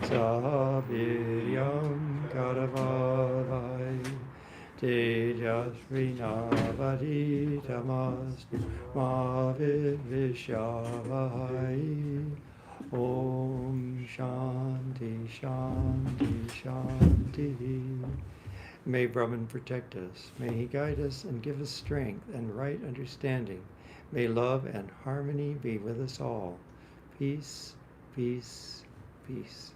Saviryam Karavavai Tejasvinavaditamas Mavidvishavahai. Om Shanti Shanti Shanti. May Brahman protect us. May he guide us and give us strength and right understanding. May love and harmony be with us all. Peace, peace, peace.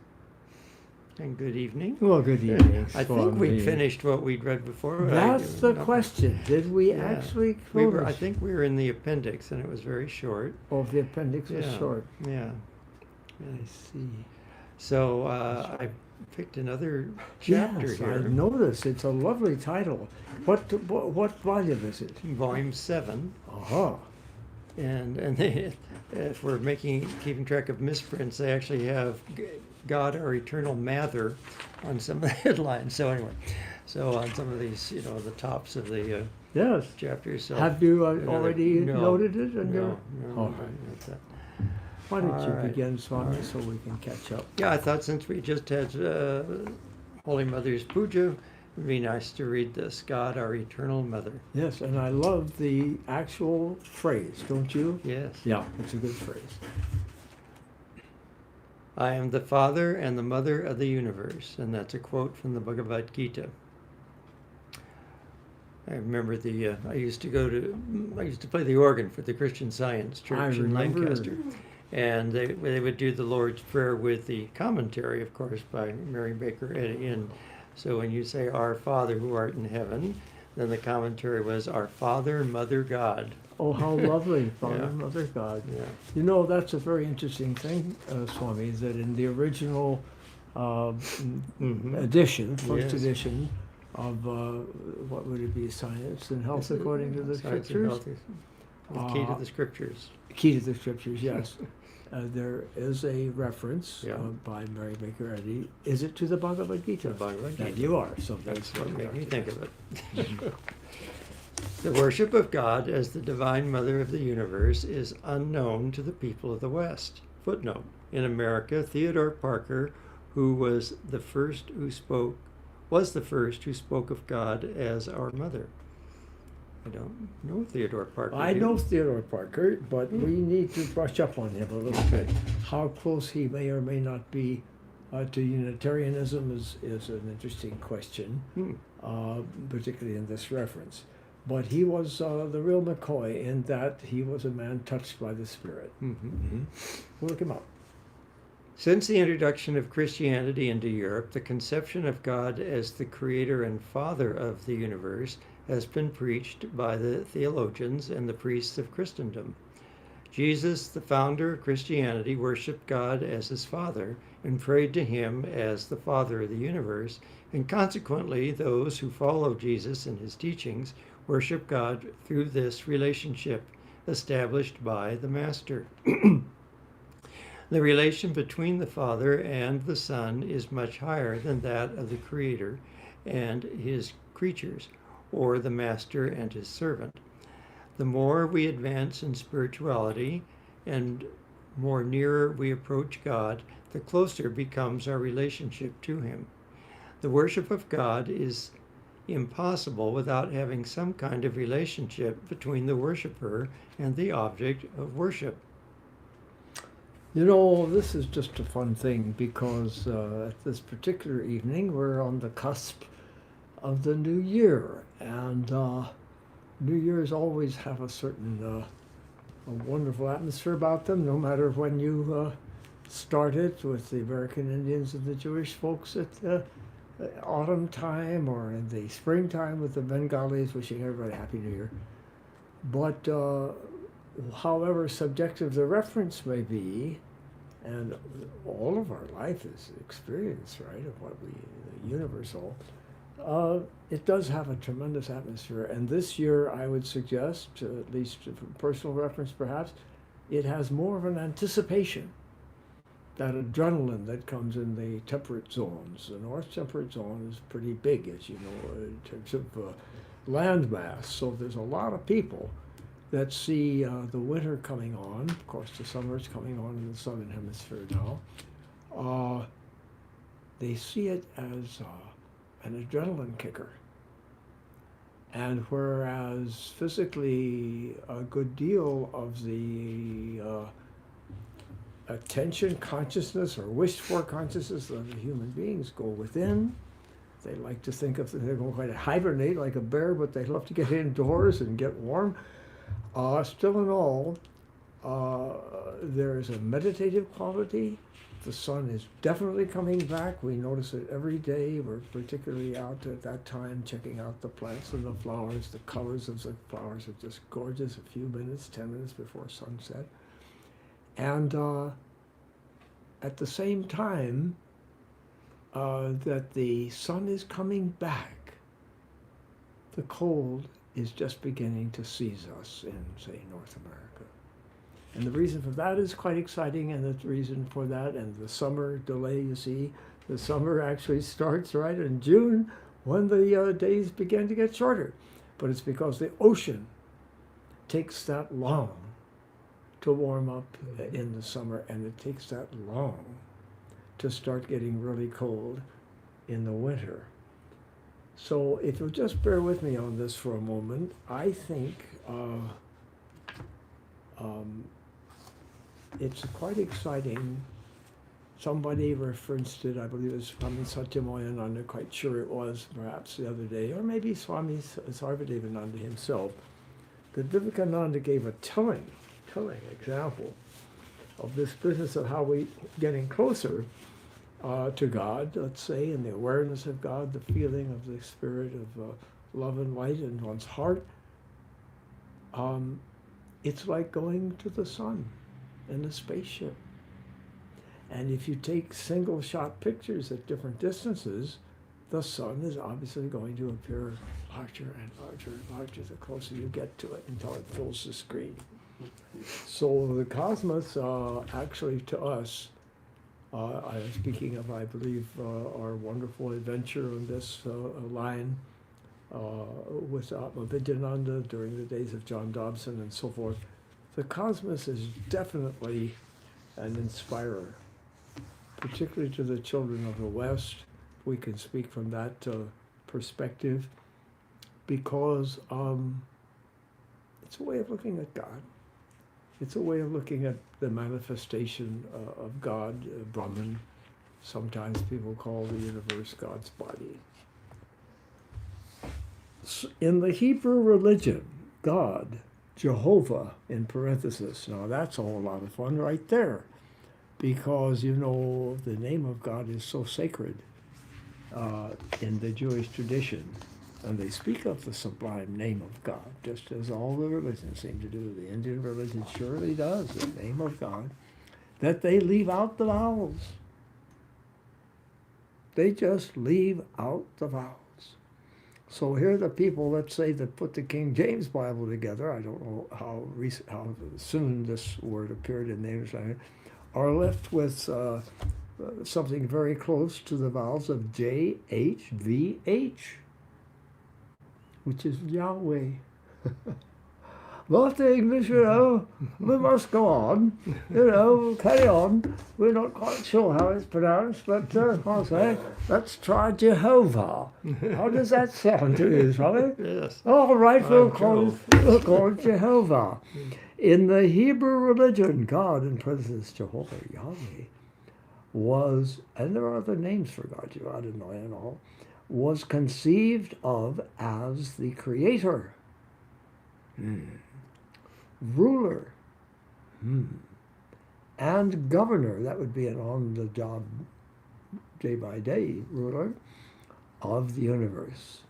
And good evening. Well, good evening, I think Swami. we finished what we'd read before. That's the question. Did we actually close? I think we were in the appendix, and it was very short. Oh, the appendix was short. Yeah. I see. So I picked another chapter Yes, here. I noticed. It's a lovely title. What volume is it? Volume 7. Uh-huh. And they, if we're keeping track of misprints, they actually have God, our eternal Mather, on some of the headlines. So anyway, on some of these, the tops of the Yes. chapters. So Have you already noted it? No. Oh. Why don't you All right. begin, Swami, so we can catch up? Yeah, I thought since we just had Holy Mother's puja, it would be nice to read this, God, our eternal Mother. Yes, and I love the actual phrase, don't you? Yes. Yeah, it's a good phrase. I am the Father and the Mother of the universe, and that's a quote from the Bhagavad Gita. I remember I used to play the organ for the Christian Science Church in Lancaster, and they would do the Lord's Prayer with the commentary, of course, by Mary Baker Eddy. And so when you say, Our Father who art in heaven, then the commentary was, Our Father and Mother God. Oh, how lovely, Father, Yeah. Mother, God. Yeah. You know, that's a very interesting thing, Swami, that in the original edition, first Yes. edition of, what would it be, Science and Health According to the Science and Scriptures? Health is the key to the Scriptures. Key to the Scriptures, yes. There is a reference Yeah. by Mary Baker Eddy. Is it to the Bhagavad Gita? The Bhagavad That Gita. you are, so That's what made me you. think of it. The worship of God as the Divine Mother of the universe is unknown to the people of the West. Footnote. In America, Theodore Parker, who was the first who spoke of God as our mother. I don't know Theodore Parker. I know Theodore Parker, but we need to brush up on him a little bit. How close he may or may not be to Unitarianism is an interesting question, particularly in this reference. But he was the real McCoy in that he was a man touched by the Spirit. We'll look him up. Since the introduction of Christianity into Europe, the conception of God as the creator and father of the universe has been preached by the theologians and the priests of Christendom. Jesus, the founder of Christianity, worshiped God as his father and prayed to him as the father of the universe, and consequently those who follow Jesus and his teachings worship God through this relationship established by the Master. The relation between the Father and the Son is much higher than that of the Creator and his creatures, or the Master and his servant. The more we advance in spirituality and more nearer we approach God, the closer becomes our relationship to him. The worship of God is impossible without having some kind of relationship between the worshiper and the object of worship. You know, this is just a fun thing because at this particular evening we're on the cusp of the new year, and New Year's always have a certain a wonderful atmosphere about them, no matter when you start it with the American Indians and the Jewish folks at autumn time, or in the springtime with the Bengalis wishing everybody Happy New Year. But however subjective the reference may be, and all of our life is experience, right, of what the universal, it does have a tremendous atmosphere. And this year, I would suggest, at least from personal reference perhaps, it has more of an anticipation, that adrenaline that comes in the temperate zones. The North Temperate Zone is pretty big, as you know, in terms of land mass. So there's a lot of people that see the winter coming on. Of course, the summer is coming on in the southern hemisphere now. they see it as an adrenaline kicker. And whereas physically a good deal of the attention consciousness or wished for consciousness of the human beings go within, they like to think of they're going to hibernate like a bear, but they love to get indoors and get warm. Still in all, there is a meditative quality. The sun is definitely coming back. We notice it every day. We're particularly out at that time checking out the plants and the flowers. The colors of the flowers are just gorgeous. A few minutes, 10 minutes before sunset. And at the same time that the sun is coming back, the cold is just beginning to seize us in, say, North America. And the reason for that is quite exciting, and the reason for that, and the summer delay, you see, the summer actually starts right in June when the days begin to get shorter. But it's because the ocean takes that long to warm up in the summer, and it takes that long to start getting really cold in the winter. So if you'll just bear with me on this for a moment, I think it's quite exciting. Somebody referenced it, I believe it was Swami Satyamoyan, I'm not quite sure it was, perhaps the other day, or maybe Swami Abhedananda himself, that Vivekananda gave a telling example of this business of how we getting closer to God, let's say, and the awareness of God, the feeling of the spirit of love and light in one's heart. It's like going to the sun in a spaceship. And if you take single shot pictures at different distances, the sun is obviously going to appear larger and larger and larger the closer you get to it until it fills the screen. So the cosmos, actually to us, I'm speaking of, I believe, our wonderful adventure on this line with Abhedananda during the days of John Dobson and so forth. The cosmos is definitely an inspirer, particularly to the children of the West. We can speak from that perspective because it's a way of looking at God. It's a way of looking at the manifestation of God, Brahman. Sometimes people call the universe God's body. In the Hebrew religion, God, Jehovah, in parenthesis, now that's a whole lot of fun right there, because, you know, the name of God is so sacred in the Jewish tradition. And they speak of the sublime name of God, just as all the religions seem to do. The Indian religion surely does, the name of God, that they leave out the vowels. They just leave out the vowels. So here are the people, let's say, that put the King James Bible together. I don't know how soon this word appeared in the English language, are left with something very close to the vowels of JHVH. Which is Yahweh. But the English, you know, we must go on, you know, carry on. We're not quite sure how it's pronounced, but I'll say, let's try Jehovah. How does that sound to you, Swami? Yes. All right, we'll call it Jehovah. In the Hebrew religion, God, in parentheses, Jehovah, Yahweh, was, and there are other names for God, Adonai and all, was conceived of as the creator, ruler, and governor. That would be an on-the-job, day-by-day ruler of the universe.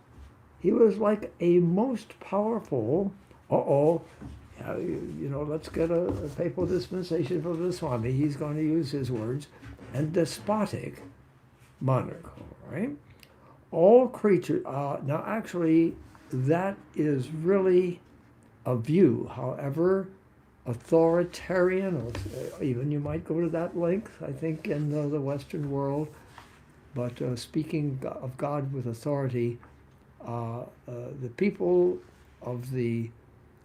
He was like a most powerful, you know, let's get a papal dispensation for the Swami. He's going to use his words, and despotic monarch, right? All creatures, now actually that is really a view, however authoritarian, or even you might go to that length, I think, in the Western world, but speaking of God with authority, the people of the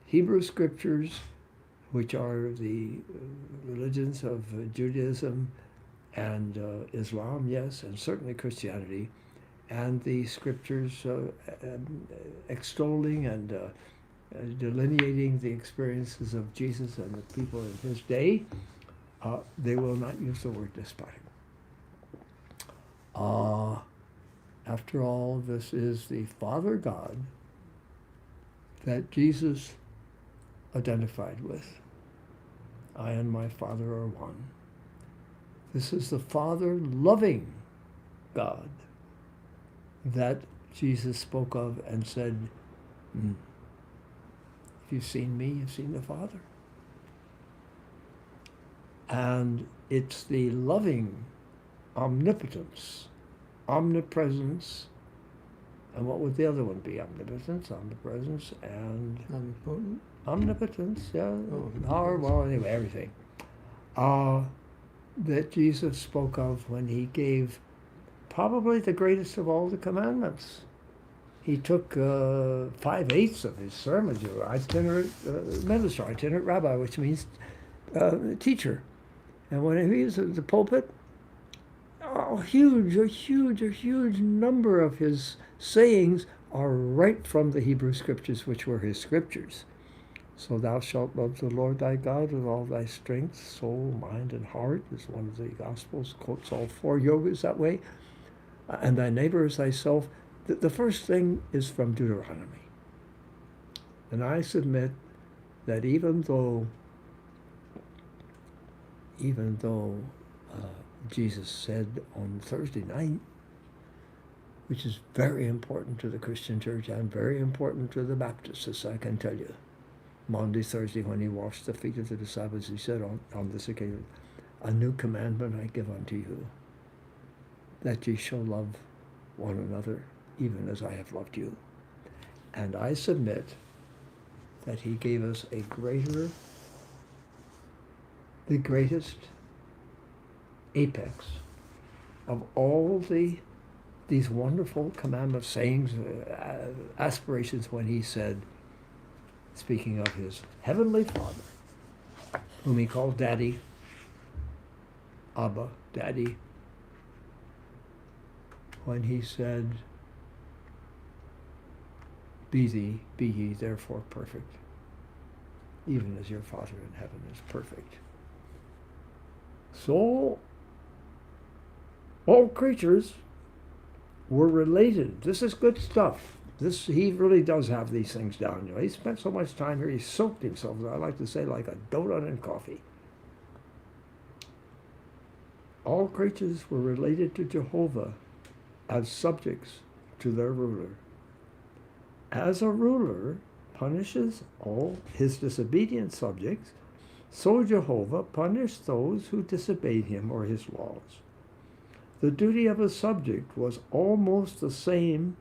Hebrew scriptures, which are the religions of Judaism and Islam, yes, and certainly Christianity, and the scriptures extolling and delineating the experiences of Jesus and the people in his day, they will not use the word despotic. After all, this is the Father God that Jesus identified with. I and my Father are one. This is the Father loving God that Jesus spoke of and said, if you've seen me, you've seen the Father. And it's the loving omnipotence, omnipresence, and what would the other one be? Omnipotence, omnipresence, and Omnipotent? omnipotence, yeah. Oh, Power, well, anyway, everything. That Jesus spoke of when he gave probably the greatest of all the commandments. He took 5/8 of his sermons. You were itinerant minister, itinerant rabbi, which means teacher. And when he was at the pulpit, a huge number of his sayings are right from the Hebrew scriptures, which were his scriptures. So thou shalt love the Lord thy God with all thy strength, soul, mind, and heart, is one of the Gospels, quotes all 4 yogas that way, and thy neighbor as thyself. The first thing is from Deuteronomy. And I submit that even though Jesus said on Thursday night, which is very important to the Christian church and very important to the Baptists, I can tell you. Monday, Thursday, when he washed the feet of the disciples, he said on this occasion, a new commandment I give unto you, that ye shall love one another, even as I have loved you. And I submit that he gave us the greatest apex of all these wonderful commandment sayings, aspirations, when he said, speaking of his heavenly Father, whom he called Daddy, Abba, Daddy, when he said, be ye therefore perfect, even as your Father in heaven is perfect. So, all creatures were related. This is good stuff. He really does have these things down. He spent so much time here, he soaked himself, I like to say, like a donut in coffee. All creatures were related to Jehovah as subjects to their ruler. As a ruler punishes all his disobedient subjects, so Jehovah punished those who disobeyed him or his laws. The duty of a subject was almost the same.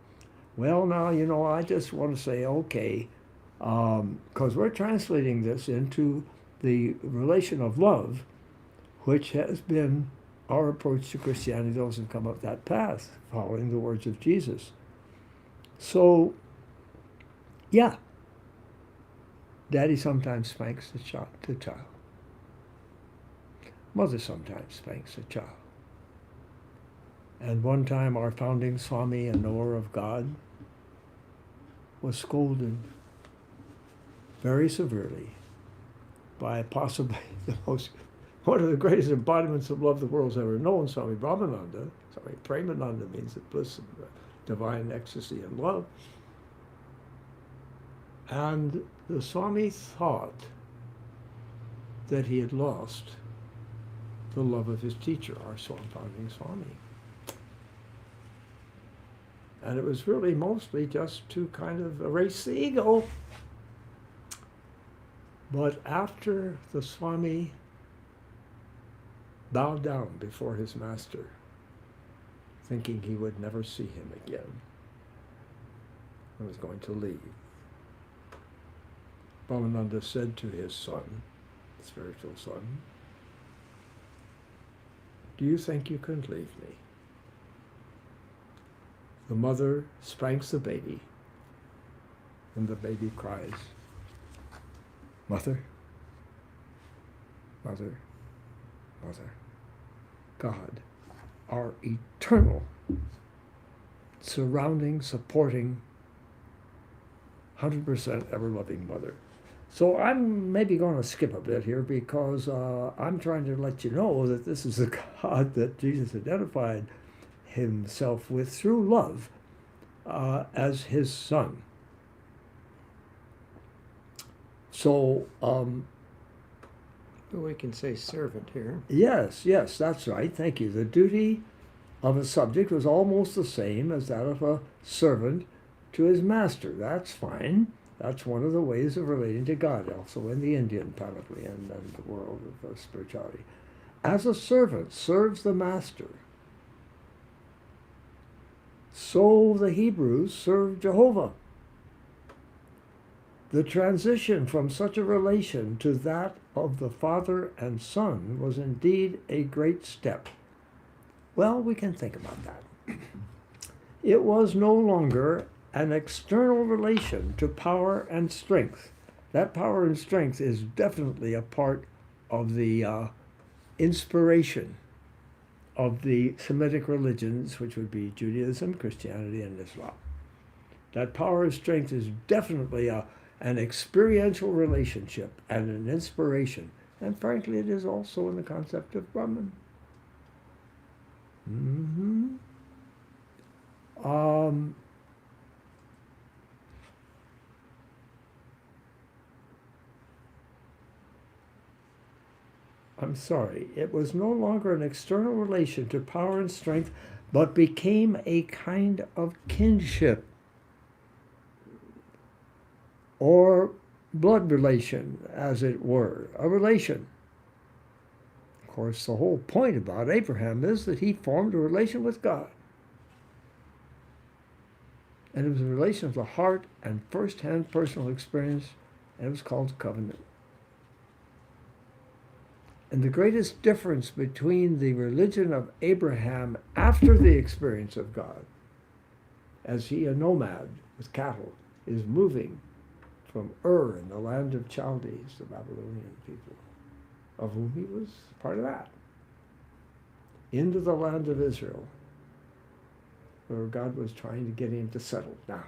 Well, now, I just want to say, okay, because we're translating this into the relation of love, which has been our approach to Christianity, those who come up that path, following the words of Jesus. So, yeah, Daddy sometimes spanks the child. Mother sometimes spanks the child. And one time our founding Swami, a knower of God, was scolded very severely by possibly one of the greatest embodiments of love the world's ever known, Swami Brahmananda. Swami Premananda means the bliss of divine ecstasy and love. And the Swami thought that he had lost the love of his teacher, our founding Swami. And it was really mostly just to kind of erase the ego. But after the Swami bowed down before his master, thinking he would never see him again, and was going to leave, Brahmananda said to his son, spiritual son, do you think you can leave me? The mother spanks the baby, and the baby cries, Mother, Mother, Mother, God, our eternal, surrounding, supporting, 100% ever-loving mother. So I'm maybe going to skip a bit here because I'm trying to let you know that this is the God that Jesus identified himself with through love as his son. So, we can say servant here. yes, that's right. Thank you. The duty of a subject was almost the same as that of a servant to his master. That's fine. That's one of the ways of relating to God, also in the Indian panoply and the world of spirituality. As a servant serves the master, so the Hebrews served Jehovah. The transition from such a relation to that of the Father and Son was indeed a great step. Well, we can think about that. It was no longer an external relation to power and strength. That power and strength is definitely a part of the inspiration of the Semitic religions, which would be Judaism, Christianity, and Islam. That power and strength is definitely an experiential relationship and an inspiration. And frankly, it is also in the concept of Brahman. I'm sorry, it was no longer an external relation to power and strength, but became a kind of kinship or blood relation, as it were, a relation. Of course, the whole point about Abraham is that he formed a relation with God. And it was a relation of the heart and first-hand personal experience, and it was called covenant. And the greatest difference between the religion of Abraham after the experience of God, as he, a nomad with cattle, is moving from Ur in the land of Chaldees, the Babylonian people, of whom he was part of that, into the land of Israel, where God was trying to get him to settle down.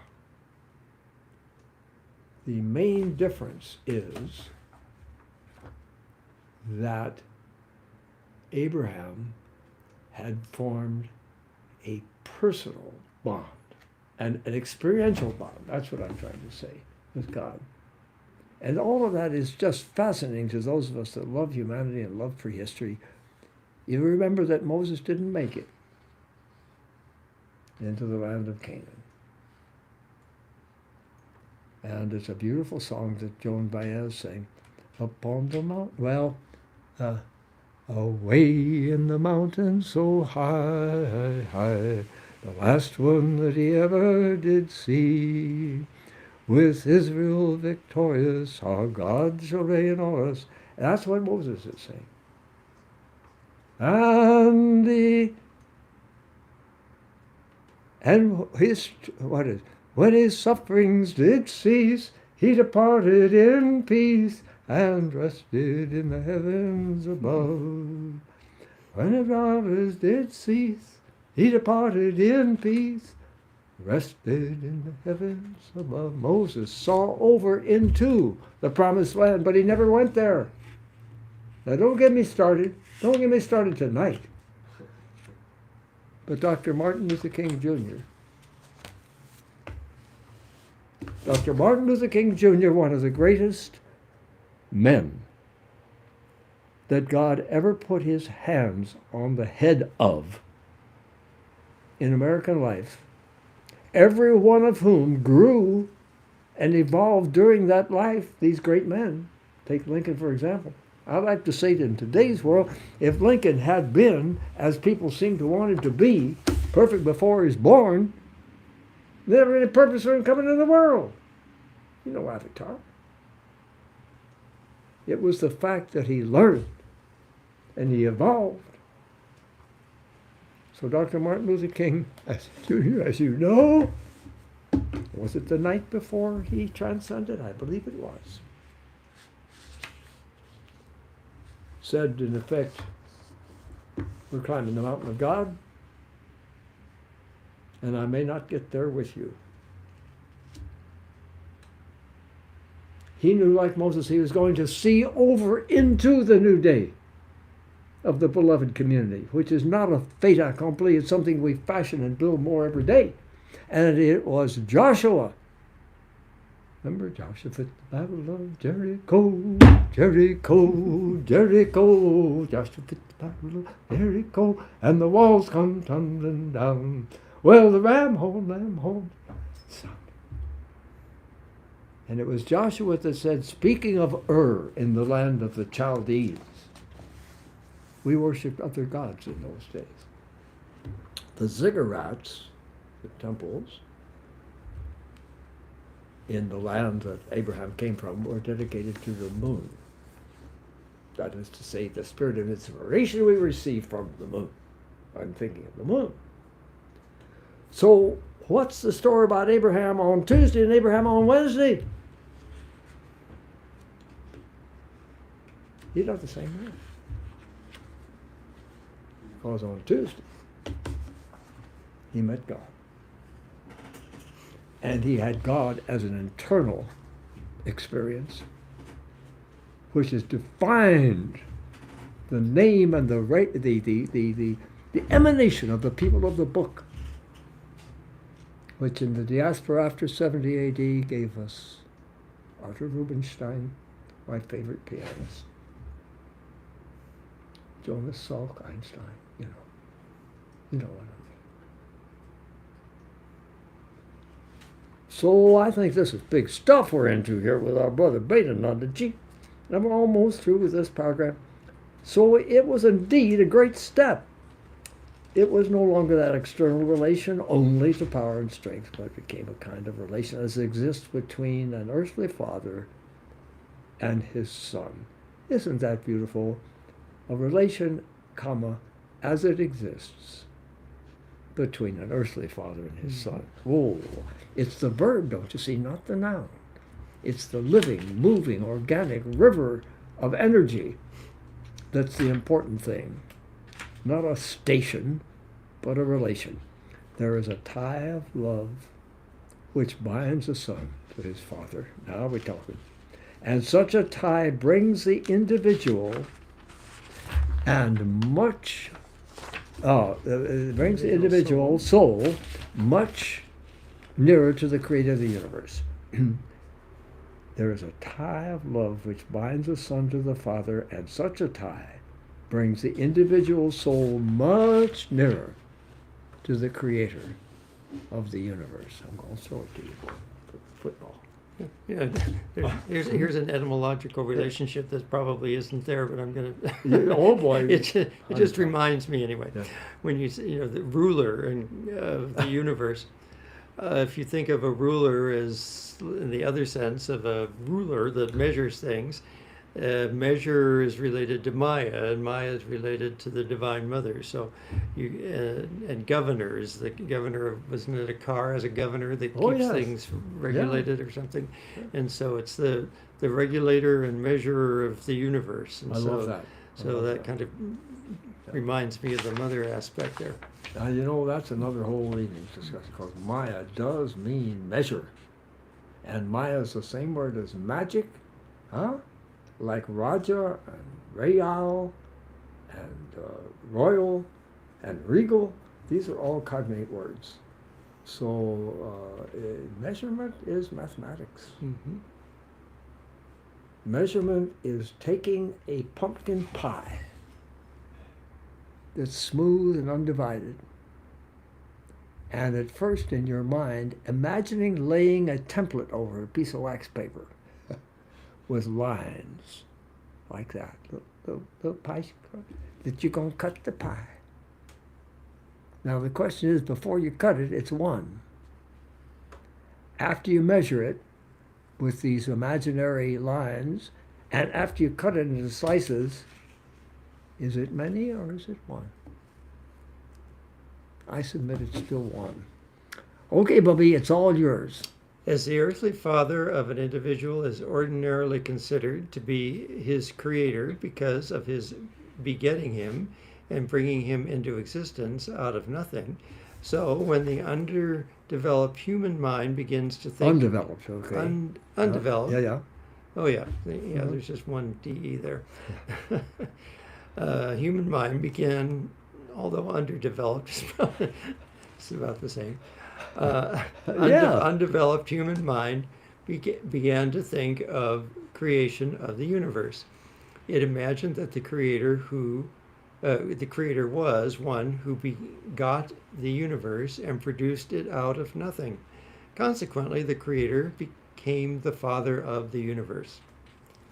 The main difference is that Abraham had formed a personal bond, and an experiential bond, that's what I'm trying to say, with God. And all of that is just fascinating to those of us that love humanity and love prehistory. You remember that Moses didn't make it into the land of Canaan. And it's a beautiful song that Joan Baez sang, up on the mountain, away in the mountains so high, high, the last one that he ever did see. With Israel victorious, our God shall reign o'er us. That's what Moses is saying. When his sufferings did cease, he departed in peace and rested in the heavens above. When his waters did cease, he departed in peace, rested in the heavens above. Moses saw over into the promised land, but he never went there. Now don't get me started. Don't get me started tonight. But Dr. Martin Luther King Jr., one of the greatest men that God ever put his hands on the head of in American life, every one of whom grew and evolved during that life, these great men. Take Lincoln, for example. I like to say that in today's world, if Lincoln had been, as people seem to want him to be, perfect before he was born, there never any purpose for him coming into the world. You know Avatar. It was the fact that he learned and he evolved. So Dr. Martin Luther King, as you know, was it the night before he transcended? I believe it was. Said, in effect, We're climbing the mountain of God, and I may not get there with you. He knew, like Moses, he was going to see over into the new day of the beloved community, which is not a fait accompli. It's something we fashion and build more every day. And it was Joshua. Remember, Joshua fit the battle of Jericho, Jericho, Jericho. Joshua fit the battle of Jericho, and the walls come tumbling down. Well, the ram home. And it was Joshua that said, speaking of in the land of the Chaldees, we worshipped other gods in those days. The ziggurats, the temples, in the land that Abraham came from, were dedicated to the moon. That is to say, the spirit of inspiration we receive from the moon. I'm thinking of the moon. So, what's the story about Abraham on Tuesday and Abraham on Wednesday? He's not the same man. Because on Tuesday, he met God. And he had God as an internal experience, which is defined the name and the emanation of the people of the book, which in the diaspora after 70 A.D. gave us Arthur Rubinstein, my favorite pianist, Jonas Salk, Einstein, you know what I mean. So I think this is big stuff we're into here with our brother Abhedananda. And we're almost through with this program. So it was indeed a great step. It was no longer that external relation only to power and strength, but it became a kind of relation as exists between an earthly father and his son. Isn't that beautiful? A relation, as it exists between an earthly father and his son. Oh, it's the verb, don't you see, not the noun. It's the living, moving, organic river of energy that's the important thing. Not a station, but a relation. There is a tie of love which binds a son to his father. Now we're talking. And such a tie brings the individual and brings the individual soul much nearer to the creator of the universe. There is a tie of love which binds a son to the father, and such a tie brings the individual soul much nearer to the creator of the universe. I'm going to throw it to you for football. Yeah, here's an etymological relationship that probably isn't there, but I'm going to. Oh boy! It just reminds me anyway. Yeah. When you the ruler of the universe, if you think of a ruler as in the other sense of a ruler that measures things, measure is related to Maya, and Maya is related to the Divine Mother. So, and governor is the governor of, wasn't it a car as a governor that keeps things regulated or something? And so it's the regulator and measurer of the universe. And I love that. So that kind of reminds me of the mother aspect there. That's another whole evening's discussion, because Maya does mean measure. And Maya is the same word as magic, huh? Like Raja and Real and royal and regal. These are all cognate words. So measurement is mathematics. Mm-hmm. Measurement is taking a pumpkin pie that's smooth and undivided, and at first in your mind imagining laying a template over a piece of wax paper with lines like that, little pie, that you're going to cut the pie. Now the question is, before you cut it, it's one. After you measure it with these imaginary lines, and after you cut it into slices, is it many or is it one? I submit it's still one. Okay, Bubby, it's all yours. As the earthly father of an individual is ordinarily considered to be his creator because of his begetting him and bringing him into existence out of nothing. So when the underdeveloped human mind begins to think Undeveloped, okay. undeveloped. Yeah. Oh yeah, There's just one DE there. Human mind began, although underdeveloped, it's about the same. Yeah. Undeveloped human mind began to think of creation of the universe. It imagined that the creator was one who begot the universe and produced it out of nothing. Consequently, the creator became the father of the universe.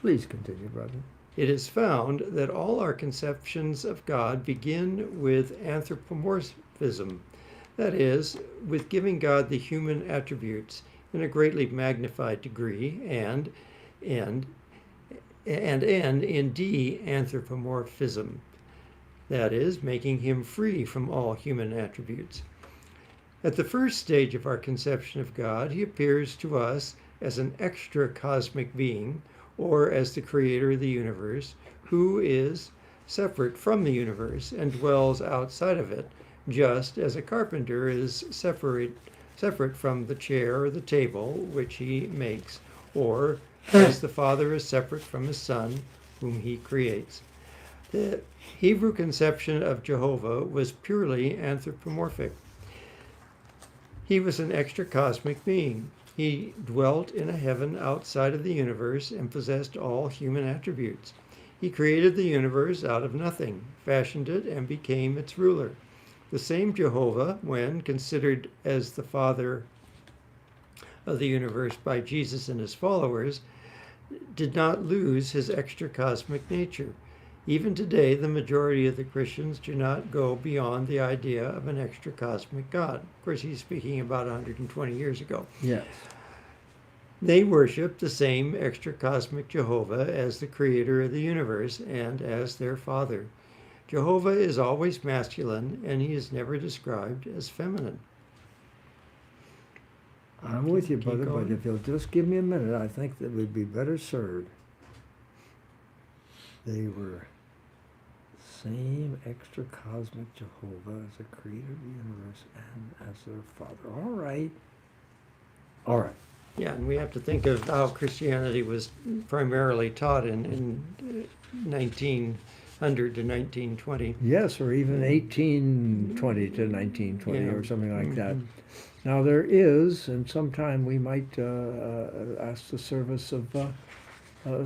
Please continue, brother. It is found that all our conceptions of God begin with anthropomorphism, that is, with giving God the human attributes in a greatly magnified degree, and end in de-anthropomorphism, that is, making him free from all human attributes. At the first stage of our conception of God, he appears to us as an extra cosmic being, or as the creator of the universe, who is separate from the universe and dwells outside of it, just as a carpenter is separate from the chair or the table which he makes, or as the father is separate from his son, whom he creates. The Hebrew conception of Jehovah was purely anthropomorphic. He was an extra cosmic being. He dwelt in a heaven outside of the universe and possessed all human attributes. He created the universe out of nothing, fashioned it, and became its ruler. The same Jehovah, when considered as the Father of the universe by Jesus and his followers, did not lose his extra cosmic nature. Even today, the majority of the Christians do not go beyond the idea of an extra cosmic God. Of course, he's speaking about 120 years ago. Yes. They worship the same extra cosmic Jehovah as the creator of the universe and as their father. Jehovah is always masculine, and he is never described as feminine. I'm with you, Keep brother, going. but if you'll just give me a minute, I think that we'd be better served. They were same extra cosmic Jehovah as the creator of the universe and as their father. All right. Yeah, and we have to think of how Christianity was primarily taught in 1900 to 1920. Yes, or even 1820 to 1920 Yeah. or something like that. Mhm. Now there is, and sometime we might ask the service of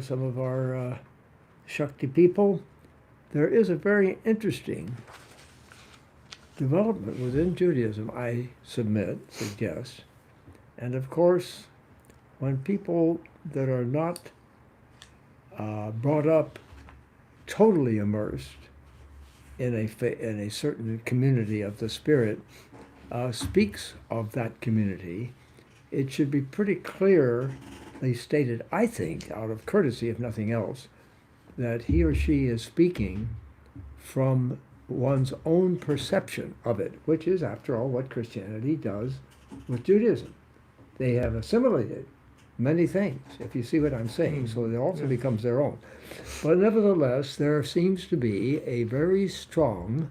some of our Shakti people, there is a very interesting development within Judaism, I suggest. And of course, when people that are not brought up totally immersed in a certain community of the Spirit speaks of that community, it should be pretty clearly stated, I think, out of courtesy if nothing else, that he or she is speaking from one's own perception of it, which is, after all, what Christianity does with Judaism. They have assimilated many things, if you see what I'm saying, so it also becomes their own. But nevertheless, there seems to be a very strong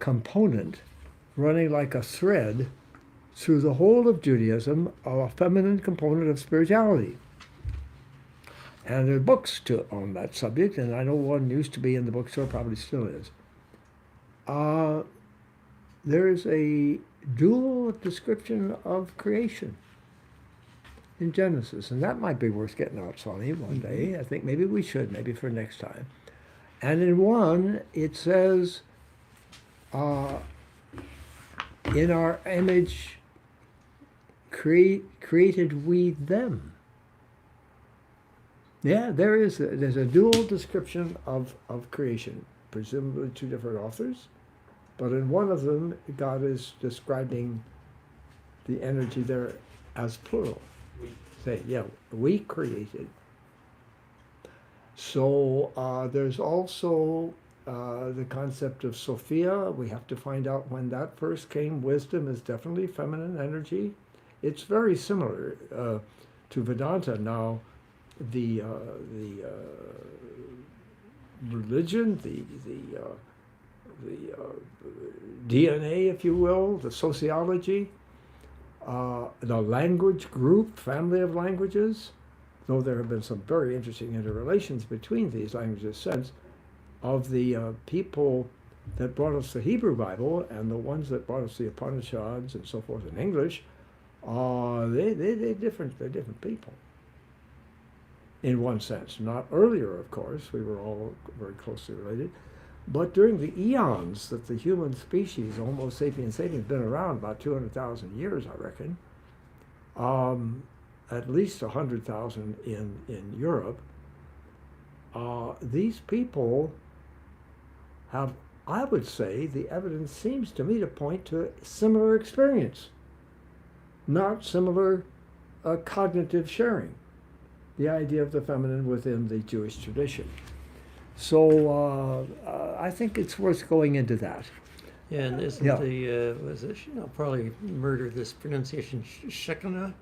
component running like a thread through the whole of Judaism, a feminine component of spirituality. And there are books on that subject, and I know one used to be in the bookstore, probably still is. There is a dual description of creation in Genesis, and that might be worth getting out, Swami, one day. I think maybe we should, maybe for next time. And in one, it says, in our image created we them. Yeah, there's a dual description of creation, presumably two different authors, but in one of them, God is describing the energy there as plural. Say, yeah, we created. So there's also the concept of Sophia. We have to find out when that first came. Wisdom is definitely feminine energy. It's very similar to Vedanta. Now, the religion, the DNA, if you will, the sociology, the language group, family of languages, though there have been some very interesting interrelations between these languages since, of the people that brought us the Hebrew Bible and the ones that brought us the Upanishads and so forth in English, they're different people. In one sense. Not earlier, of course, we were all very closely related, but during the eons that the human species, Homo sapiens sapiens, been around, about 200,000 years, I reckon, at least 100,000 in Europe, these people have, I would say, the evidence seems to me to point to similar experience, not similar cognitive sharing. The idea of the feminine within the Jewish tradition. So I think it's worth going into that. Yeah, and isn't was it, I'll probably murder this pronunciation, Shekinah?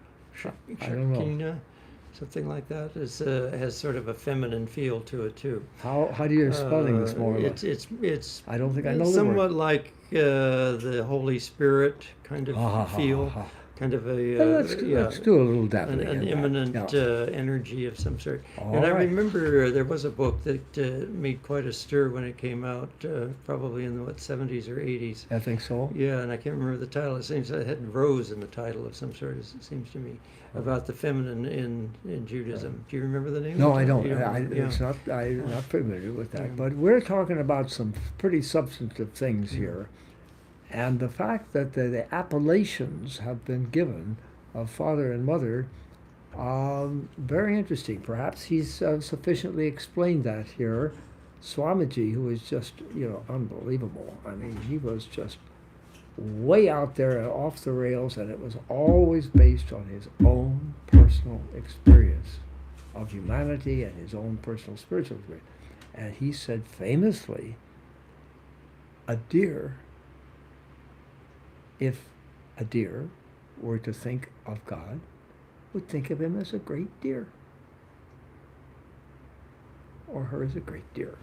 I don't know. Shekinah? Something like that. Has sort of a feminine feel to it too. How do you spelling this more or less? It's I don't think I know the word. somewhat like the Holy Spirit kind of feel. Kind of let's do a little dabbling an imminent energy of some sort. All and I right. remember there was a book that made quite a stir when it came out, probably in the 70s or 80s. I think so. Yeah, and I can't remember the title. It seems it had rose in the title of some sort, it seems to me, about the feminine in Judaism. Right. Do you remember the name? No, of it? I don't. You It's not. I'm not familiar with that. Yeah. But we're talking about some pretty substantive things here, and the fact that the appellations have been given of father and mother, very interesting. Perhaps he's sufficiently explained that here. Swamiji, who is just unbelievable. I mean, he was just way out there and off the rails, and it was always based on his own personal experience of humanity and his own personal spiritual experience. And he said famously, if a deer were to think of God, would think of him as a great deer, or her as a great deer.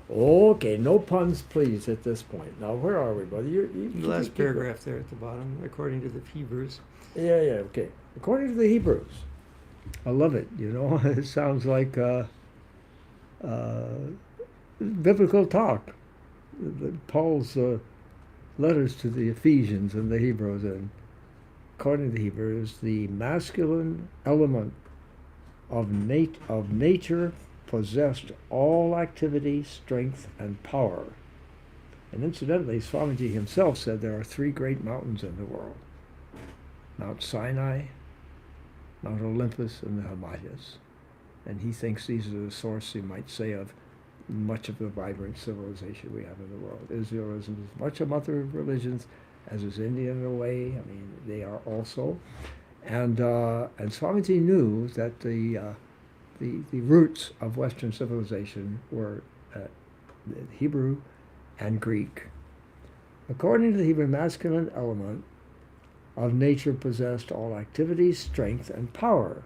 Okay, no puns, please, at this point. Now, where are we, buddy? The last paragraph there at the bottom, according to the Hebrews. Yeah, okay. According to the Hebrews. I love it, It sounds like biblical talk. Paul's letters to the Ephesians and the Hebrews. And according to the Hebrews, the masculine element of nature possessed all activity, strength, and power. And incidentally, Swamiji himself said there are three great mountains in the world: Mount Sinai, Mount Olympus, and the Himalayas. And he thinks these are the source, you might say, of much of the vibrant civilization we have in the world. Israel is as much a mother of religions as is India in a way. I mean, they are also. And Swamiji knew that the roots of Western civilization were Hebrew and Greek. According to the Hebrew, masculine element of nature possessed all activity, strength, and power.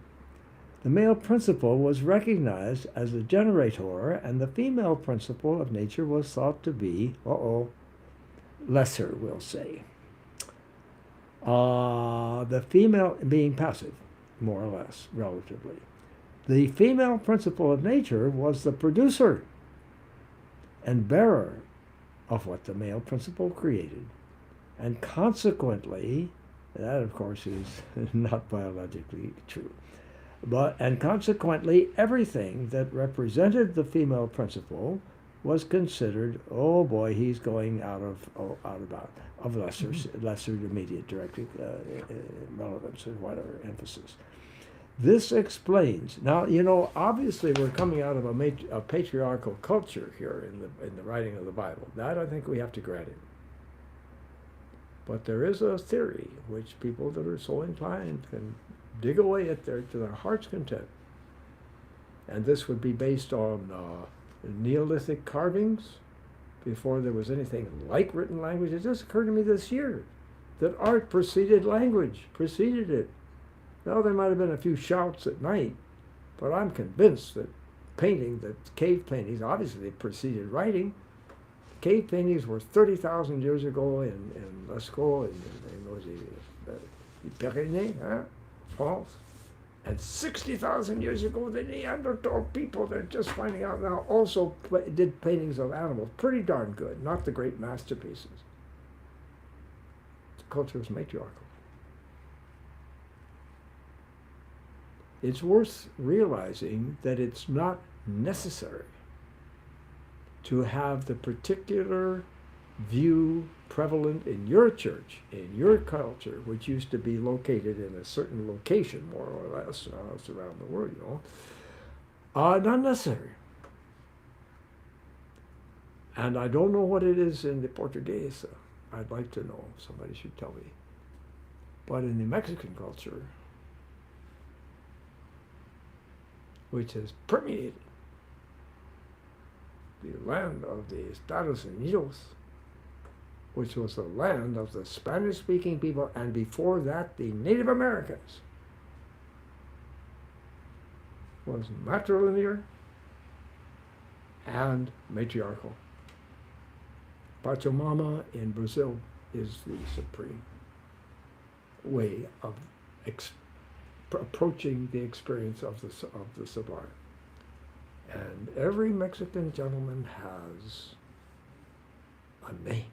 The male principle was recognized as the generator, and the female principle of nature was thought to be, lesser, we'll say. The female being passive, more or less, relatively. The female principle of nature was the producer and bearer of what the male principle created. And consequently, that of course is not biologically true, and consequently everything that represented the female principle was considered, oh boy, he's going out of lesser immediate direct relevance or whatever emphasis. This explains. Now, obviously we're coming out of a patriarchal culture here in the writing of the Bible. That I think we have to grant it. But there is a theory which people that are so inclined can dig away at to their heart's content. And this would be based on Neolithic carvings before there was anything like written language. It just occurred to me this year that art preceded language, preceded it. Now, there might have been a few shouts at night, but I'm convinced that cave paintings, obviously preceded writing. cave paintings were 30,000 years ago in Lascaux, in Pyrenees, France. And 60,000 years ago, the Neanderthal people, they're just finding out now, also did paintings of animals. Pretty darn good, not the great masterpieces. The culture is matriarchal. It's worth realizing that it's not necessary to have the particular view prevalent in your church, in your culture, which used to be located in a certain location, more or less, now it's around the world, not necessary. And I don't know what it is in the Portuguese. I'd like to know. Somebody should tell me. But in the Mexican culture, which has permeated the land of the Estados Unidos, which was the land of the Spanish-speaking people, and before that, the Native Americans, was matrilinear and matriarchal. Pachamama in Brazil is the supreme way of approaching the experience of the sublime. And every Mexican gentleman has a name.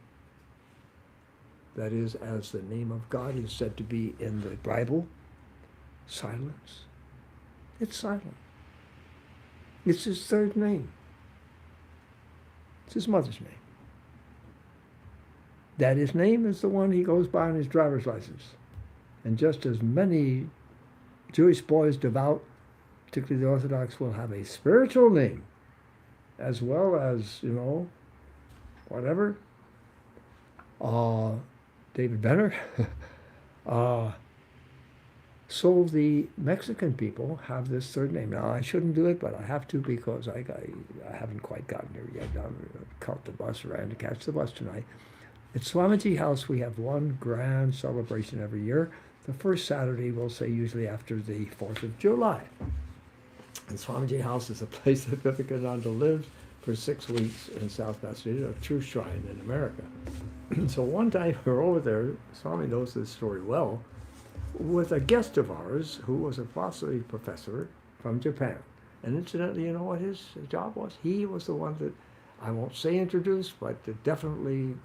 That is, as the name of God is said to be in the Bible, silence. It's silent. It's his third name. It's his mother's name. Daddy's name is the one he goes by on his driver's license. And just as many Jewish boys, devout, particularly the Orthodox, will have a spiritual name, as well as, whatever. David Benner. So the Mexican people have this third name. Now, I shouldn't do it, but I have to because I haven't quite gotten there yet. I caught the bus, ran to catch the bus tonight. At Swamiji House, we have one grand celebration every year. The first Saturday, we'll say usually after the 4th of July. And Swamiji House is a place that Vivekananda lived for 6 weeks in South Massachusetts, a true shrine in America. So one time we were over there, Swami knows this story well, with a guest of ours who was a philosophy professor from Japan. And incidentally, you know what his job was? He was the one that, I won't say introduced, but definitely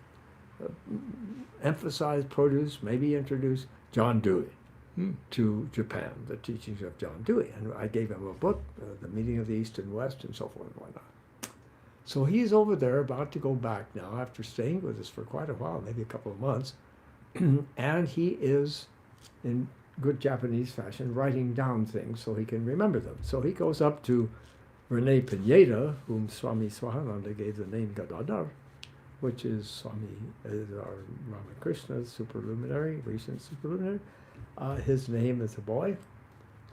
emphasized, produced, maybe introduced John Dewey to Japan, the teachings of John Dewey. And I gave him a book, The Meeting of the East and West, and so forth and whatnot. So he's over there about to go back now after staying with us for quite a while, maybe a couple of months. And he is, in good Japanese fashion, writing down things so he can remember them. So he goes up to Rene Pineda, whom Swami Swahananda gave the name Gadadhar, which is Swami, our Ramakrishna superluminary, recent superluminary. His name as a boy,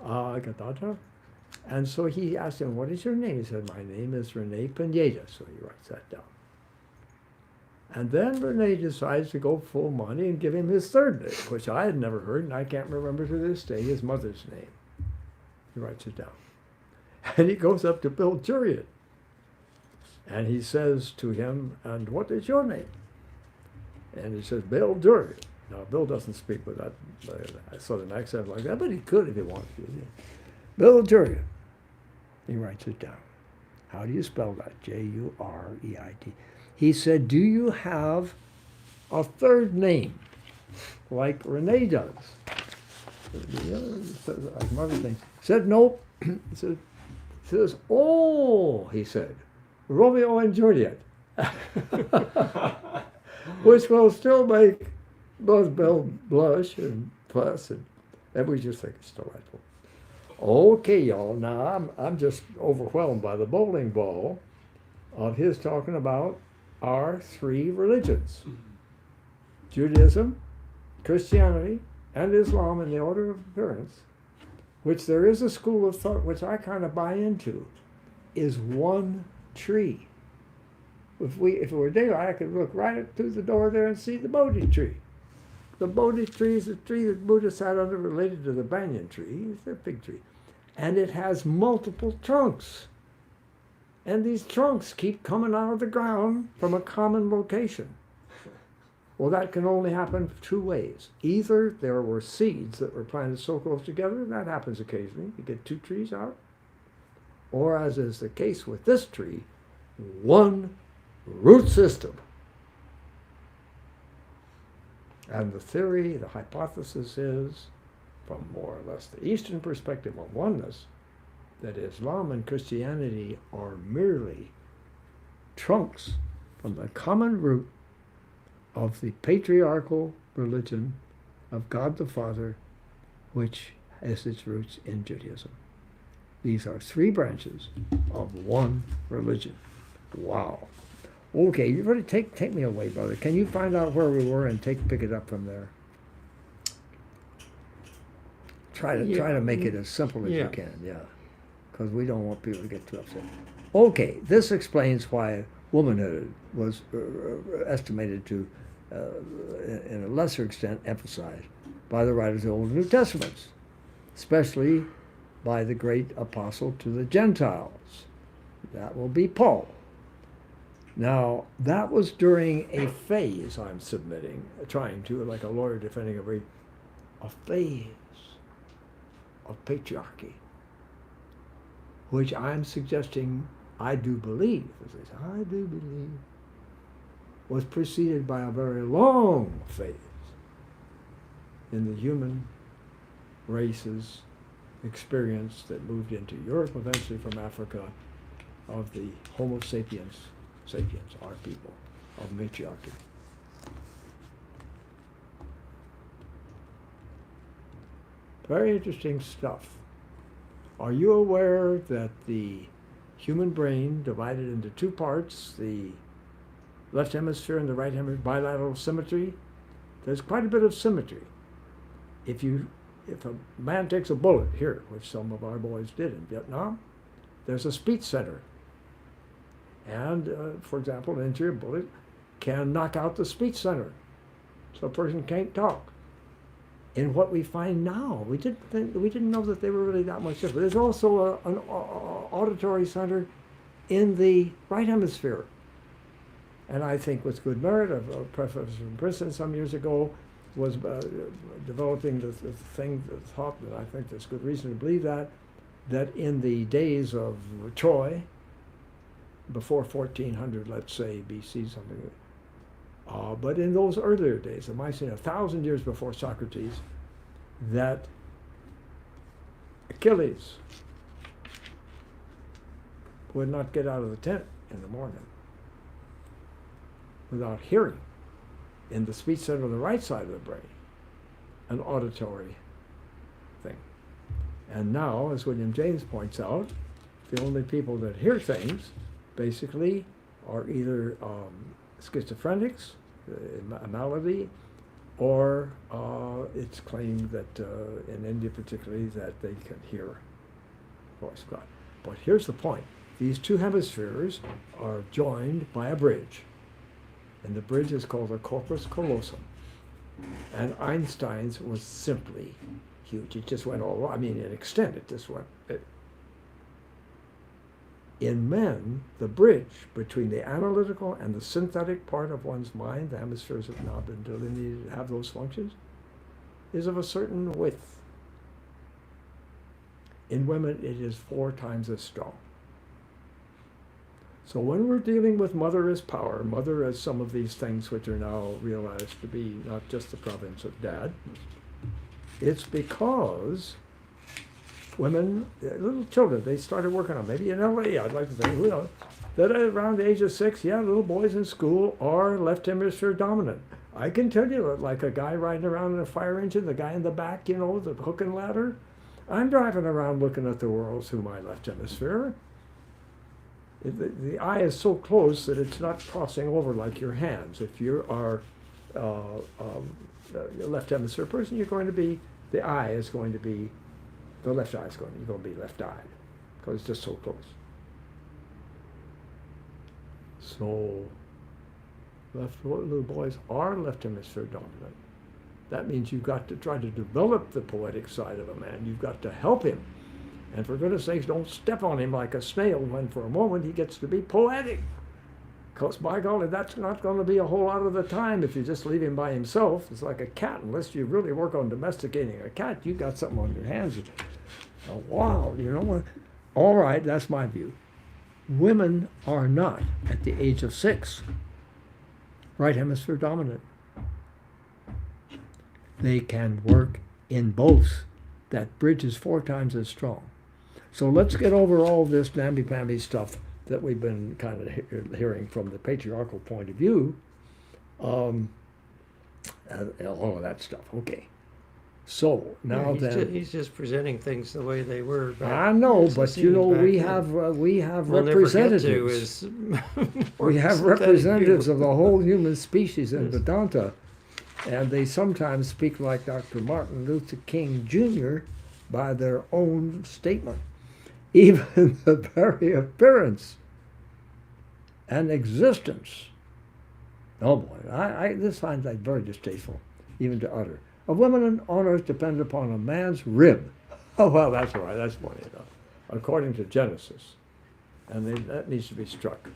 Gadadhar. And so he asked him, what is your name? He said, my name is Rene Pineda. So he writes that down. And then Rene decides to go full money and give him his third name, which I had never heard, and I can't remember to this day his mother's name. He writes it down. And he goes up to Bill Jurian. And he says to him, and what is your name? And he says, Bill Jurian. Now, Bill doesn't speak with that southern accent like that, but he could if he wanted to. Bill Jurian. He writes it down. How do you spell that? J-U-R-E-I-T. He said, do you have a third name like Rene does? Like mother's name. Said, nope. He says, oh, he said, Romeo and Juliet. Which will still make both Bill blush and fuss, and we just think it's delightful. Okay, y'all, now I'm just overwhelmed by the bowling ball of his talking about our three religions: Judaism, Christianity, and Islam in the order of appearance, which there is a school of thought which I kind of buy into, is one tree. If it were daylight, I could look right through the door there and see the Bodhi tree. The Bodhi tree is the tree that Buddha sat under, related to the banyan tree. It's a fig tree. And it has multiple trunks. And these trunks keep coming out of the ground from a common location. Well, that can only happen two ways. Either there were seeds that were planted so close together, that happens occasionally, you get two trees out, or as is the case with this tree, one root system. And the theory, the hypothesis is, from more or less the Eastern perspective of oneness, that Islam and Christianity are merely trunks from the common root of the patriarchal religion of God the Father, which has its roots in Judaism. These are three branches of one religion. Wow. Okay, you ready? Take me away, brother. Can you find out where we were and pick it up from there? Try to make it as simple as you can, because we don't want people to get too upset. Okay, this explains why womanhood was estimated to, in a lesser extent, emphasized by the writers of the Old and New Testaments, especially by the great apostle to the Gentiles. That will be Paul. Now, that was during a phase, I'm submitting, trying to, like a lawyer defending a phase of patriarchy, which I'm suggesting, I do believe, was preceded by a very long phase in the human race's experience that moved into Europe, eventually from Africa, of the Homo sapiens, our people, of matriarchy. Very interesting stuff. Are you aware that the human brain divided into two parts, the left hemisphere and the right hemisphere, bilateral symmetry? There's quite a bit of symmetry. If a man takes a bullet here, which some of our boys did in Vietnam, there's a speech center. And, for example, an interior bullet can knock out the speech center, so a person can't talk. In what we find now, we didn't know that they were really that much different. There's also an auditory center in the right hemisphere. And I think with good merit, a professor from Princeton some years ago was developing the thing, the thought, that I think there's good reason to believe that in the days of Troy, before 1400, let's say, BC, something, but in those earlier days, it might say 1,000 years before Socrates, that Achilles would not get out of the tent in the morning without hearing in the speech center on the right side of the brain an auditory thing. And now, as William James points out, the only people that hear things basically are either schizophrenics, a malady, or it's claimed that in India particularly that they can hear voice of God. But here's the point. These two hemispheres are joined by a bridge. And the bridge is called the corpus callosum. And Einstein's was simply huge. It just went all, in extent, it just went. In men, the bridge between the analytical and the synthetic part of one's mind, the hemispheres have now been delineated to have those functions, is of a certain width. In women, it is 4 times as strong. So when we're dealing with mother as power, mother as some of these things which are now realized to be not just the province of dad, it's because women, little children, they started working on, maybe in LA, I'd like to think, who knows, that around the age of 6, little boys in school are left hemisphere dominant. I can tell you, like a guy riding around in a fire engine, the guy in the back, the hook and ladder, I'm driving around looking at the world through my left hemisphere. The eye is so close that it's not crossing over like your hands. If you are a left hemisphere person, you're going to be, the eye is going to be, the left eye is going to be left-eyed because it's just so close. So little boys are left hemisphere dominant. That means you've got to try to develop the poetic side of a man. You've got to help him And for goodness sakes, don't step on him like a snail when for a moment he gets to be poetic. Because by golly, that's not going to be a whole lot of the time if you just leave him by himself. It's like a cat. Unless you really work on domesticating a cat, you got something on your hands. Oh, wow, you know what? All right, that's my view. Women are not, at the age of 6, right hemisphere dominant. They can work in both. That bridge is 4 times as strong. So let's get over all this namby-pamby stuff that we've been kind of hearing from the patriarchal point of view. All of that stuff. Okay. So now he's just presenting things the way they were. I know, but you know, we have representatives. We have representatives of the whole human species in Vedanta, and they sometimes speak like Dr. Martin Luther King Jr. by their own statement. Even the very appearance and existence. Oh boy, I this finds that very distasteful, even to utter. A woman on earth depends upon a man's rib. Oh well, that's all right. That's funny enough, according to Genesis, and that needs to be struck. It